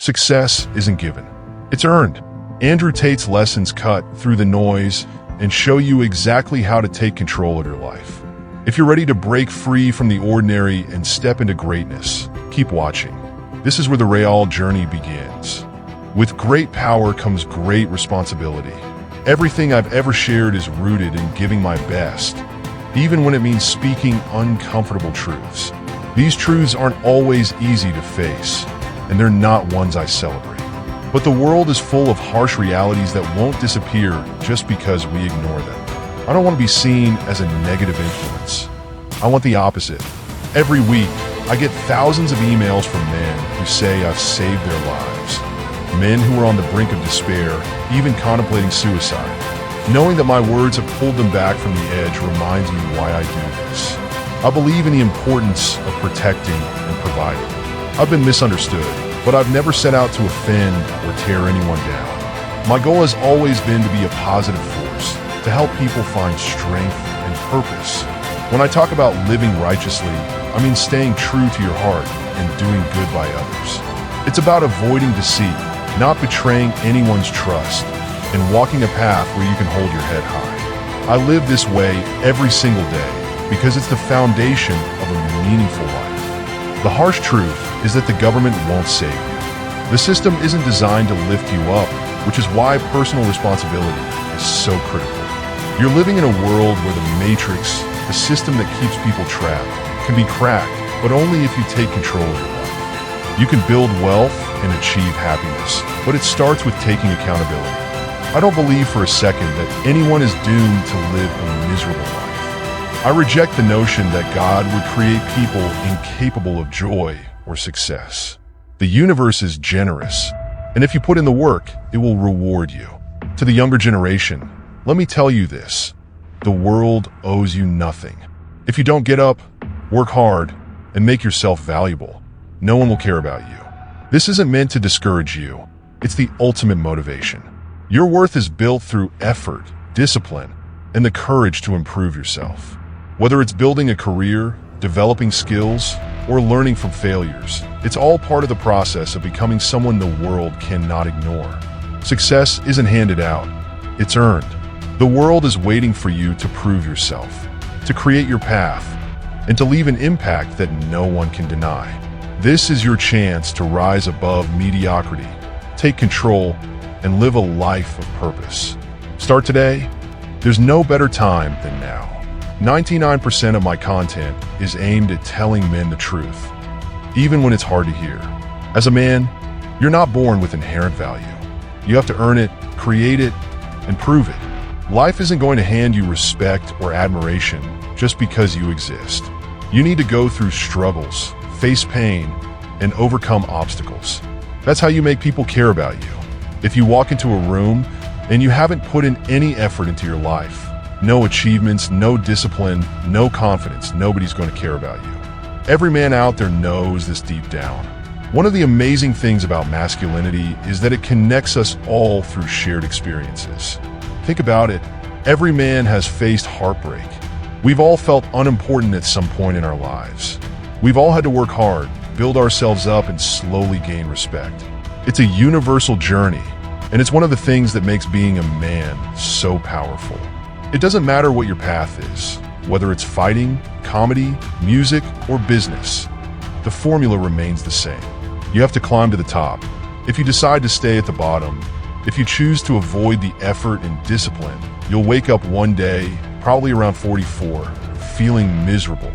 Success isn't given. It's earned. Andrew Tate's lessons cut through the noise and show you exactly how to take control of your life. If you're ready to break free from the ordinary and step into greatness, keep watching. This is where the Real journey begins. With great power comes great responsibility. Everything I've ever shared is rooted in giving my best, even when it means speaking uncomfortable truths. These truths aren't always easy to face, and they're not ones I celebrate. But the world is full of harsh realities that won't disappear just because we ignore them. I don't want to be seen as a negative influence. I want the opposite. Every week, I get thousands of emails from men who say I've saved their lives. Men who are on the brink of despair, even contemplating suicide. Knowing that my words have pulled them back from the edge reminds me why I do this. I believe in the importance of protecting and providing. I've been misunderstood, but I've never set out to offend or tear anyone down. My goal has always been to be a positive force, to help people find strength and purpose. When I talk about living righteously, I mean staying true to your heart and doing good by others. It's about avoiding deceit, not betraying anyone's trust, and walking a path where you can hold your head high. I live this way every single day because it's the foundation of a meaningful life. The harsh truth is that the government won't save you. The system isn't designed to lift you up, which is why personal responsibility is so critical. You're living in a world where the matrix, the system that keeps people trapped, can be cracked, but only if you take control of your life. You can build wealth and achieve happiness, but it starts with taking accountability. I don't believe for a second that anyone is doomed to live a miserable life. I reject the notion that God would create people incapable of joy or success. The universe is generous, and if you put in the work, it will reward you. To the younger generation, let me tell you this: the world owes you nothing. If you don't get up, work hard, and make yourself valuable, no one will care about you. This isn't meant to discourage you. It's the ultimate motivation. Your worth is built through effort, discipline, and the courage to improve yourself. Whether it's building a career, developing skills, or learning from failures, it's all part of the process of becoming someone the world cannot ignore. Success isn't handed out, it's earned. The world is waiting for you to prove yourself, to create your path, and to leave an impact that no one can deny. This is your chance to rise above mediocrity, take control, and live a life of purpose. Start today. There's no better time than now. 99% of my content is aimed at telling men the truth, even when it's hard to hear. As a man, you're not born with inherent value. You have to earn it, create it, and prove it. Life isn't going to hand you respect or admiration just because you exist. You need to go through struggles, face pain, and overcome obstacles. That's how you make people care about you. If you walk into a room and you haven't put in any effort into your life, no achievements, no discipline, no confidence, nobody's going to care about you. Every man out there knows this deep down. One of the amazing things about masculinity is that it connects us all through shared experiences. Think about it. Every man has faced heartbreak. We've all felt unimportant at some point in our lives. We've all had to work hard, build ourselves up, and slowly gain respect. It's a universal journey, and it's one of the things that makes being a man so powerful. It doesn't matter what your path is, whether it's fighting, comedy, music, or business. The formula remains the same. You have to climb to the top. If you decide to stay at the bottom, if you choose to avoid the effort and discipline, you'll wake up one day, probably around 44, feeling miserable.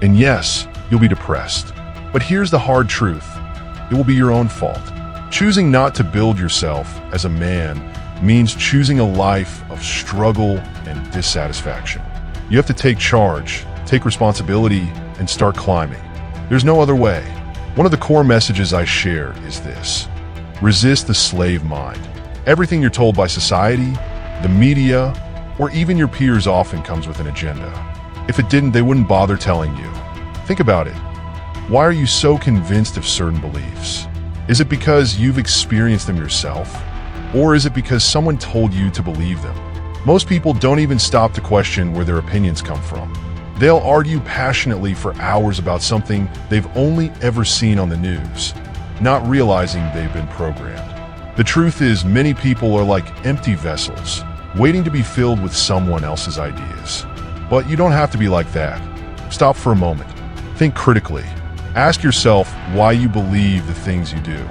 And yes, you'll be depressed. But here's the hard truth. It will be your own fault. Choosing not to build yourself as a man means choosing a life of struggle and dissatisfaction. You have to take charge, take responsibility, and start climbing. There's no other way. One of the core messages I share is this: resist the slave mind. Everything you're told by society, the media, or even your peers often comes with an agenda. If it didn't, they wouldn't bother telling you. Think about it. Why are you so convinced of certain beliefs? Is it because you've experienced them yourself? Or is it because someone told you to believe them? Most people don't even stop to question where their opinions come from. They'll argue passionately for hours about something they've only ever seen on the news. not realizing they've been programmed. The truth is, many people are like empty vessels, waiting to be filled with someone else's ideas. But you don't have to be like that. Stop for a moment. Think critically. Ask yourself why you believe the things you do.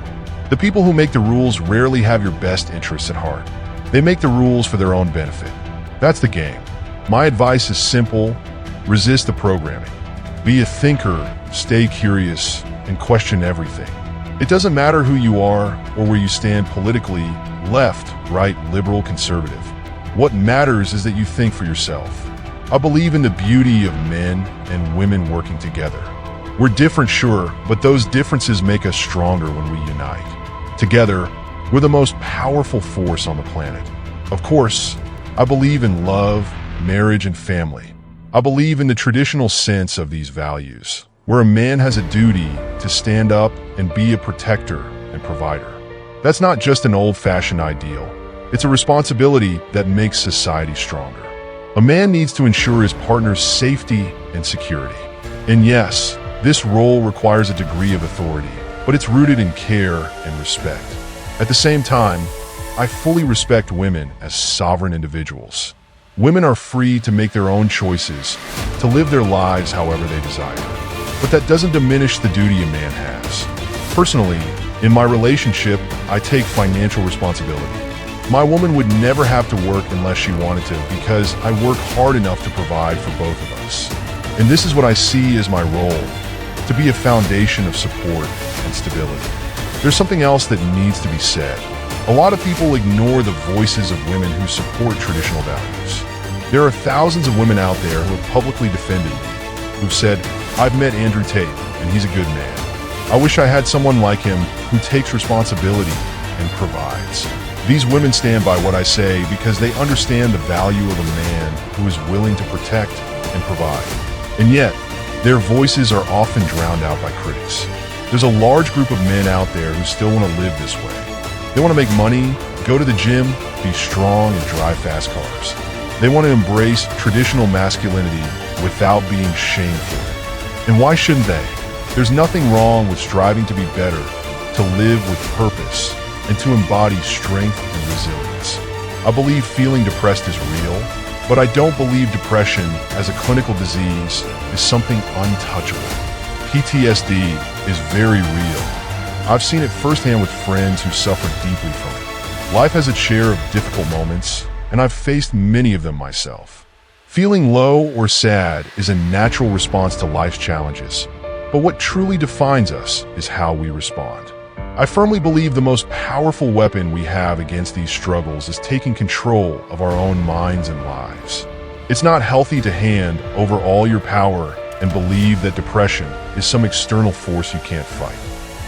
The people who make the rules rarely have your best interests at heart. They make the rules for their own benefit. That's the game. My advice is simple: resist the programming. Be a thinker, stay curious, and question everything. It doesn't matter who you are or where you stand politically, left, right, liberal, conservative. What matters is that you think for yourself. I believe in the beauty of men and women working together. We're different, sure, but those differences make us stronger when we unite. Together, we're the most powerful force on the planet. Of course, I believe in love, marriage, and family. I believe in the traditional sense of these values, where a man has a duty to stand up and be a protector and provider. That's not just an old-fashioned ideal. It's a responsibility that makes society stronger. A man needs to ensure his partner's safety and security. And yes, this role requires a degree of authority, but it's rooted in care and respect. At the same time, I fully respect women as sovereign individuals. Women are free to make their own choices, to live their lives however they desire. But that doesn't diminish the duty a man has. Personally, in my relationship, I take financial responsibility. My woman would never have to work unless she wanted to, because I work hard enough to provide for both of us. And this is what I see as my role: to be a foundation of support and stability. There's something else that needs to be said. A lot of people ignore the voices of women who support traditional values. There are thousands of women out there who have publicly defended me, who've said, "I've met Andrew Tate, and he's a good man. I wish I had someone like him who takes responsibility and provides." These women stand by what I say because they understand the value of a man who is willing to protect and provide. And yet, their voices are often drowned out by critics. There's a large group of men out there who still want to live this way. They want to make money, go to the gym, be strong, and drive fast cars. They want to embrace traditional masculinity without being shamed for it. And why shouldn't they? There's nothing wrong with striving to be better, to live with purpose, and to embody strength and resilience. I believe feeling depressed is real, but I don't believe depression as a clinical disease is something untouchable. PTSD is very real. I've seen it firsthand with friends who suffer deeply from it. Life has its share of difficult moments, and I've faced many of them myself. Feeling low or sad is a natural response to life's challenges, but what truly defines us is how we respond. I firmly believe the most powerful weapon we have against these struggles is taking control of our own minds and lives. It's not healthy to hand over all your power and believe that depression is some external force you can't fight.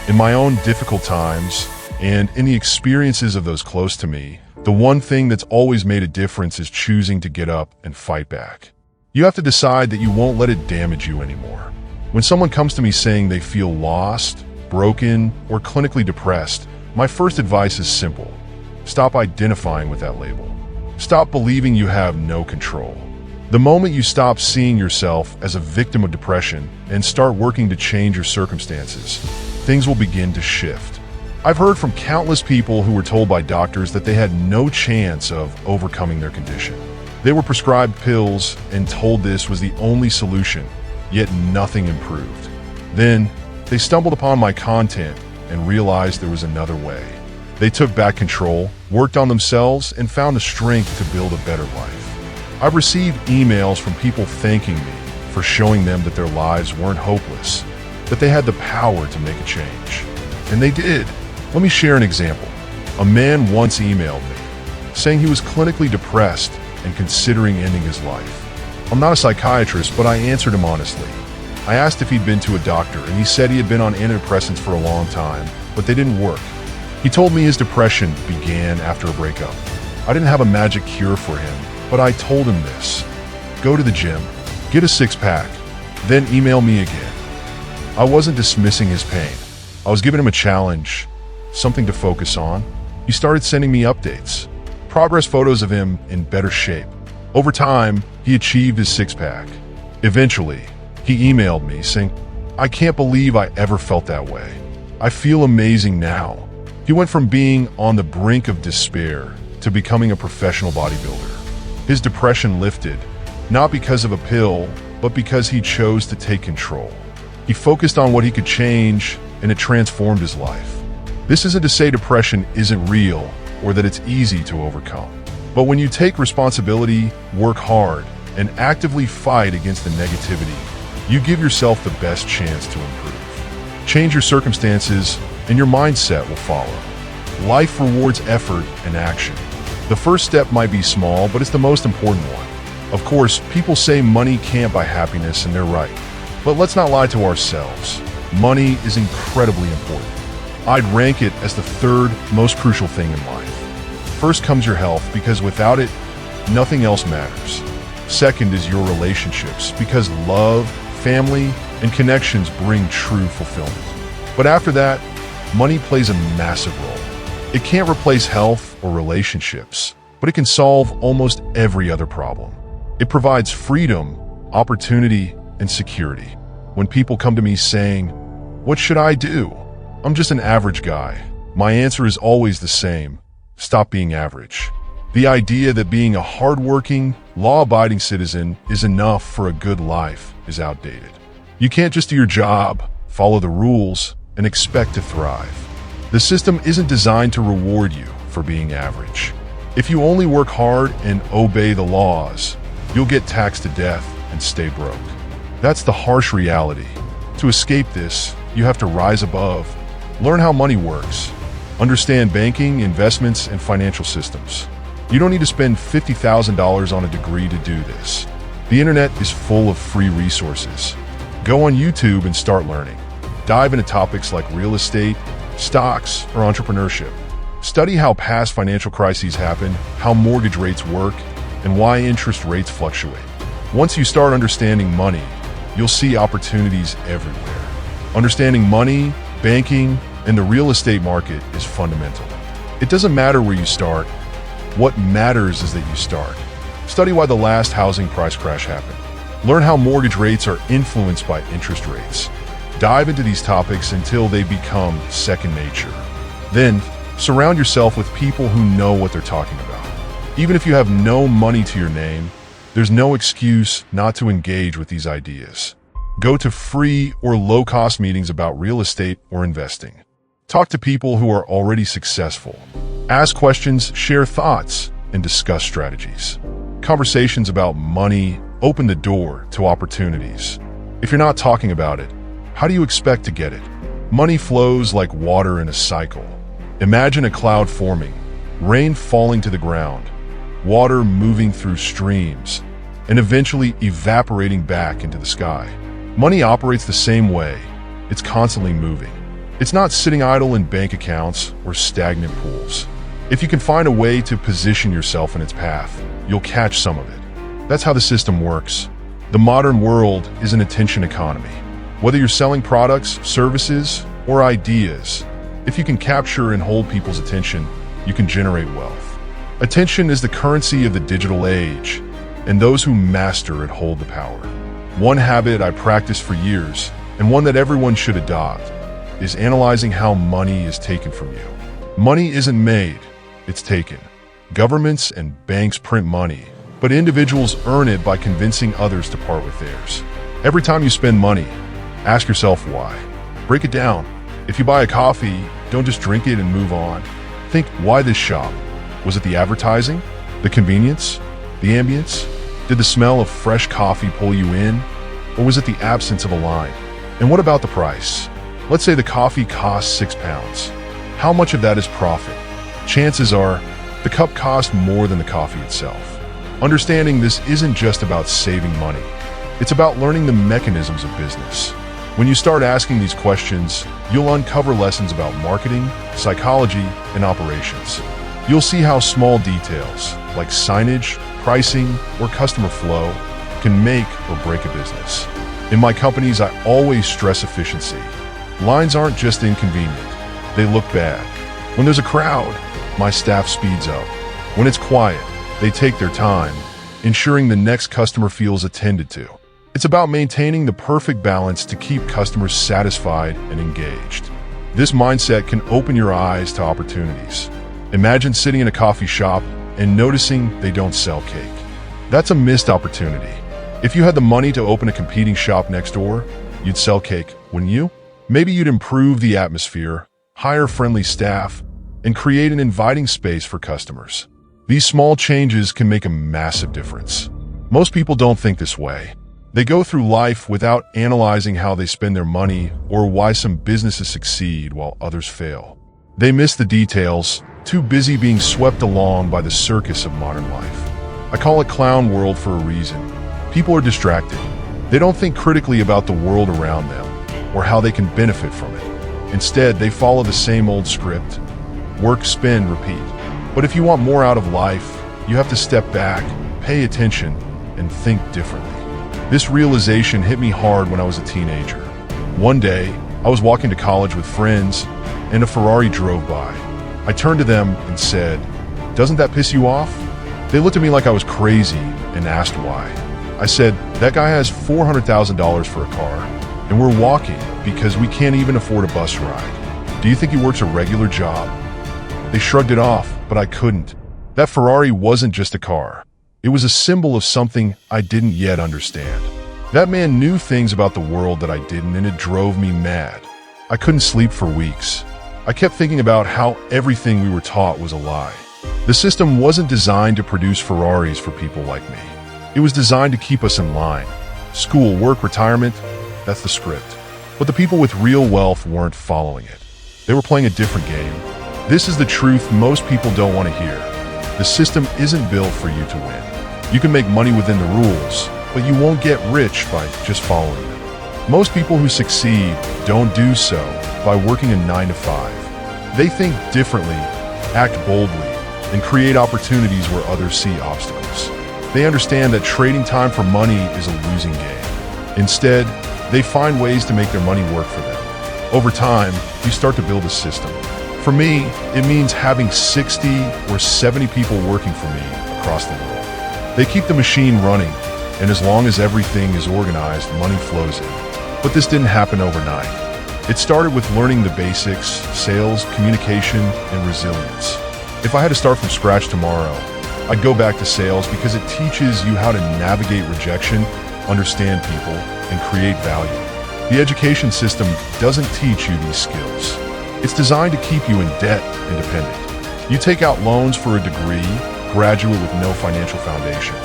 In my own difficult times, and in the experiences of those close to me, the one thing that's always made a difference is choosing to get up and fight back. You have to decide that you won't let it damage you anymore. When someone comes to me saying they feel lost, broken, or clinically depressed, my first advice is simple: stop identifying with that label. Stop believing you have no control. The moment you stop seeing yourself as a victim of depression and start working to change your circumstances, things will begin to shift. I've heard from countless people who were told by doctors that they had no chance of overcoming their condition. They were prescribed pills and told this was the only solution, yet nothing improved. Then, they stumbled upon my content and realized there was another way. They took back control, worked on themselves, and found the strength to build a better life. I've received emails from people thanking me for showing them that their lives weren't hopeless, that they had the power to make a change. And they did. Let me share an example. A man once emailed me, saying he was clinically depressed and considering ending his life. I'm not a psychiatrist, but I answered him honestly. I asked if he'd been to a doctor, and he said he had been on antidepressants for a long time, but they didn't work. He told me his depression began after a breakup. I didn't have a magic cure for him, but I told him this: go to the gym, get a six-pack, then email me again. I wasn't dismissing his pain. I was giving him a challenge, something to focus on. He started sending me updates, progress photos of him in better shape. Over time, he achieved his six-pack. Eventually, he emailed me saying, "I can't believe I ever felt that way. I feel amazing now. He went from being on the brink of despair to becoming a professional bodybuilder. His depression lifted, not because of a pill, but because he chose to take control. He focused on what he could change, and it transformed his life. This isn't to say depression isn't real or that it's easy to overcome. But when you take responsibility, work hard, and actively fight against the negativity, you give yourself the best chance to improve. Change your circumstances, and your mindset will follow. Life rewards effort and action. The first step might be small, but it's the most important one. Of course, people say money can't buy happiness, and they're right. But let's not lie to ourselves. Money is incredibly important. I'd rank it as the third most crucial thing in life. First comes your health, because without it, nothing else matters. Second is your relationships, because love, family, and connections bring true fulfillment. But after that, money plays a massive role. It can't replace health or relationships, but it can solve almost every other problem. It provides freedom, opportunity, and security. When people come to me saying, "What should I do? I'm just an average guy," my answer is always the same: stop being average. The idea that being a hardworking, law-abiding citizen is enough for a good life is outdated. You can't just do your job, follow the rules, and expect to thrive. The system isn't designed to reward you for being average. If you only work hard and obey the laws, you'll get taxed to death and stay broke. That's the harsh reality. To escape this, you have to rise above, learn how money works, understand banking, investments, and financial systems. You don't need to spend $50,000 on a degree to do this. The internet is full of free resources. Go on YouTube and start learning. Dive into topics like real estate, stocks, or entrepreneurship. Study how past financial crises happen, how mortgage rates work, and why interest rates fluctuate. Once you start understanding money, you'll see opportunities everywhere. Understanding money, banking, and the real estate market is fundamental. It doesn't matter where you start. What matters is that you start. Study why the last housing price crash happened. Learn how mortgage rates are influenced by interest rates. Dive into these topics until they become second nature. Then, surround yourself with people who know what they're talking about. Even if you have no money to your name, there's no excuse not to engage with these ideas. Go to free or low-cost meetings about real estate or investing. Talk to people who are already successful. Ask questions, share thoughts, and discuss strategies. Conversations about money open the door to opportunities. If you're not talking about it, how do you expect to get it? Money flows like water in a cycle. Imagine a cloud forming, rain falling to the ground, water moving through streams, and eventually evaporating back into the sky. Money operates the same way. It's constantly moving. It's not sitting idle in bank accounts or stagnant pools. If you can find a way to position yourself in its path, you'll catch some of it. That's how the system works. The modern world is an attention economy. Whether you're selling products, services, or ideas, if you can capture and hold people's attention, you can generate wealth. Attention is the currency of the digital age, and those who master it hold the power. One habit I practiced for years, and one that everyone should adopt, is analyzing how money is taken from you. Money isn't made, it's taken. Governments and banks print money, but individuals earn it by convincing others to part with theirs. Every time you spend money, ask yourself why. Break it down. If you buy a coffee, don't just drink it and move on. Think, why this shop? Was it the advertising? The convenience? The ambience? Did the smell of fresh coffee pull you in? Or was it the absence of a line? And what about the price? Let's say the coffee costs £6. How much of that is profit? Chances are, the cup cost more than the coffee itself. Understanding this isn't just about saving money. It's about learning the mechanisms of business. When you start asking these questions, you'll uncover lessons about marketing, psychology, and operations. You'll see how small details, like signage, pricing, or customer flow, can make or break a business. In my companies, I always stress efficiency. Lines aren't just inconvenient, they look bad. When there's a crowd, my staff speeds up. When it's quiet, they take their time, ensuring the next customer feels attended to. It's about maintaining the perfect balance to keep customers satisfied and engaged. This mindset can open your eyes to opportunities. Imagine sitting in a coffee shop and noticing they don't sell cake. That's a missed opportunity. If you had the money to open a competing shop next door, you'd sell cake, wouldn't you? Maybe you'd improve the atmosphere, hire friendly staff, and create an inviting space for customers. These small changes can make a massive difference. Most people don't think this way. They go through life without analyzing how they spend their money or why some businesses succeed while others fail. They miss the details, too busy being swept along by the circus of modern life. I call it clown world for a reason. People are distracted. They don't think critically about the world around them or how they can benefit from it. Instead, they follow the same old script: work, spend, repeat. But if you want more out of life, you have to step back, pay attention, and think differently. This realization hit me hard when I was a teenager. One day, I was walking to college with friends, and a Ferrari drove by. I turned to them and said, "Doesn't that piss you off?" They looked at me like I was crazy and asked why. I said, "That guy has $400,000 for a car, and we're walking because we can't even afford a bus ride. Do you think he works a regular job?" They shrugged it off, but I couldn't. That Ferrari wasn't just a car. It was a symbol of something I didn't yet understand. That man knew things about the world that I didn't, and it drove me mad. I couldn't sleep for weeks. I kept thinking about how everything we were taught was a lie. The system wasn't designed to produce Ferraris for people like me. It was designed to keep us in line. School, work, retirement, that's the script. But the people with real wealth weren't following it. They were playing a different game. This is the truth most people don't want to hear. The system isn't built for you to win. You can make money within the rules, but you won't get rich by just following them. Most people who succeed don't do so by working a 9 to 5. They think differently, act boldly, and create opportunities where others see obstacles. They understand that trading time for money is a losing game. Instead, they find ways to make their money work for them. Over time, you start to build a system. For me, it means having 60 or 70 people working for me across the world. They keep the machine running, and as long as everything is organized, money flows in. But this didn't happen overnight. It started with learning the basics: sales, communication, and resilience. If I had to start from scratch tomorrow, I'd go back to sales because it teaches you how to navigate rejection, understand people, and create value. The education system doesn't teach you these skills. It's designed to keep you in debt and dependent. You take out loans for a degree, graduate with no financial foundation,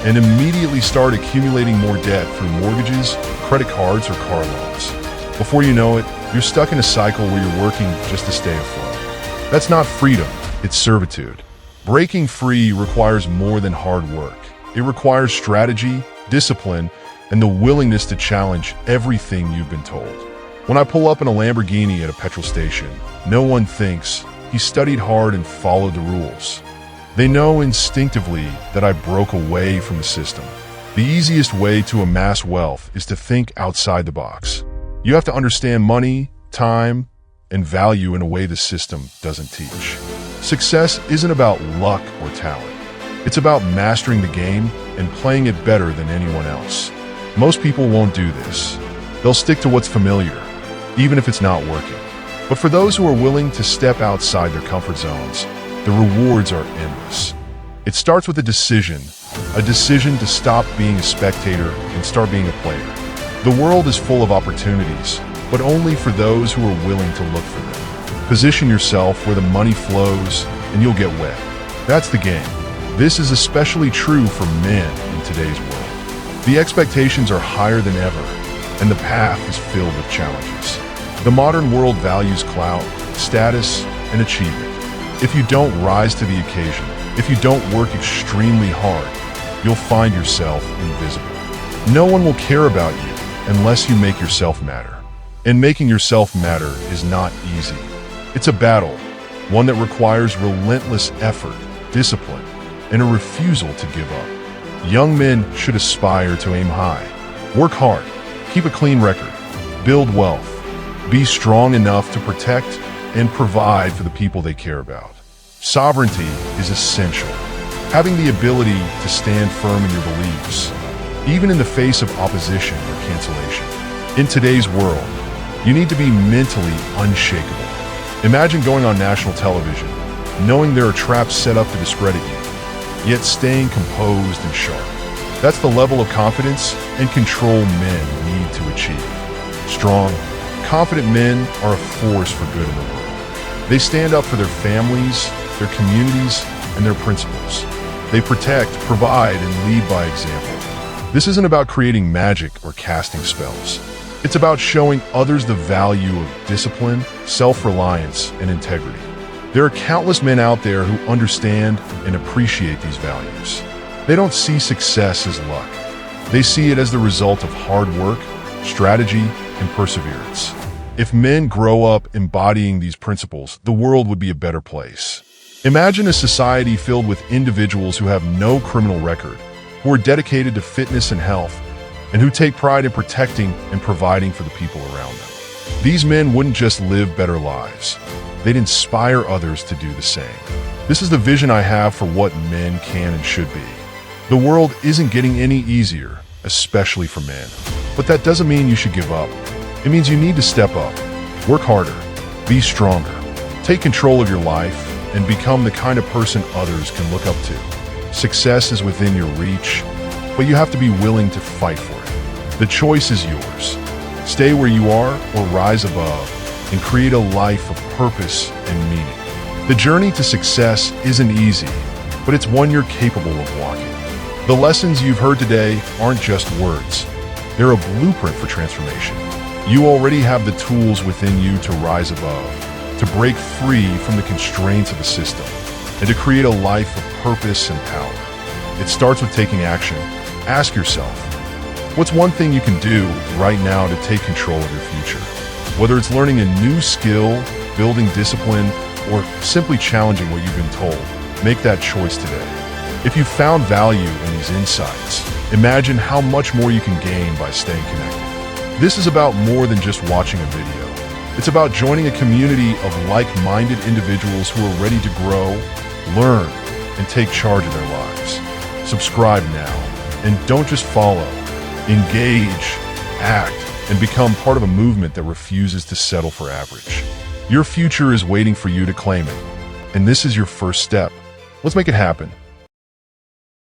and immediately start accumulating more debt through mortgages, credit cards, or car loans. Before you know it, you're stuck in a cycle where you're working just to stay afloat. That's not freedom, it's servitude. Breaking free requires more than hard work. It requires strategy, discipline, and the willingness to challenge everything you've been told. When I pull up in a Lamborghini at a petrol station, no one thinks he studied hard and followed the rules. They know instinctively that I broke away from the system. The easiest way to amass wealth is to think outside the box. You have to understand money, time, and value in a way the system doesn't teach. Success isn't about luck or talent. It's about mastering the game and playing it better than anyone else. Most people won't do this. They'll stick to what's familiar, even if it's not working. But for those who are willing to step outside their comfort zones, the rewards are endless. It starts with a decision to stop being a spectator and start being a player. The world is full of opportunities, but only for those who are willing to look for them. Position yourself where the money flows and you'll get wet. That's the game. This is especially true for men in today's world. The expectations are higher than ever, and the path is filled with challenges. The modern world values clout, status, and achievement. If you don't rise to the occasion, if you don't work extremely hard, you'll find yourself invisible. No one will care about you unless you make yourself matter. And making yourself matter is not easy. It's a battle, one that requires relentless effort, discipline, and a refusal to give up. Young men should aspire to aim high. Work hard, keep a clean record, build wealth, be strong enough to protect and provide for the people they care about. Sovereignty is essential. Having the ability to stand firm in your beliefs, even in the face of opposition or cancellation. In today's world, You need to be mentally unshakable. Imagine going on national television, knowing there are traps set up to discredit you, yet staying composed and sharp. That's the level of confidence and control men need to achieve. Strong, confident men are a force for good in the world. They stand up for their families, their communities, and their principles. They protect, provide, and lead by example. This isn't about creating magic or casting spells. It's about showing others the value of discipline, self-reliance, and integrity. There are countless men out there who understand and appreciate these values. They don't see success as luck. They see it as the result of hard work, strategy, and perseverance. If men grow up embodying these principles, the world would be a better place. Imagine a society filled with individuals who have no criminal record, who are dedicated to fitness and health, and who take pride in protecting and providing for the people around them. These men wouldn't just live better lives. They'd inspire others to do the same. This is the vision I have for what men can and should be. The world isn't getting any easier, especially for men. But that doesn't mean you should give up. It means you need to step up, work harder, be stronger, take control of your life, and become the kind of person others can look up to. Success is within your reach, but you have to be willing to fight for it. The choice is yours. Stay where you are or rise above and create a life of purpose and meaning. The journey to success isn't easy, but it's one you're capable of walking. The lessons you've heard today aren't just words. They're a blueprint for transformation. You already have the tools within you to rise above, to break free from the constraints of the system, and to create a life of purpose and power. It starts with taking action. Ask yourself, what's one thing you can do right now to take control of your future? Whether it's learning a new skill, building discipline, or simply challenging what you've been told, make that choice today. If you found value in these insights, imagine how much more you can gain by staying connected. This is about more than just watching a video. It's about joining a community of like-minded individuals who are ready to grow, learn, and take charge of their lives. Subscribe now, and don't just follow. Engage, act, and become part of a movement that refuses to settle for average. Your future is waiting for you to claim it, and this is your first step. Let's make it happen.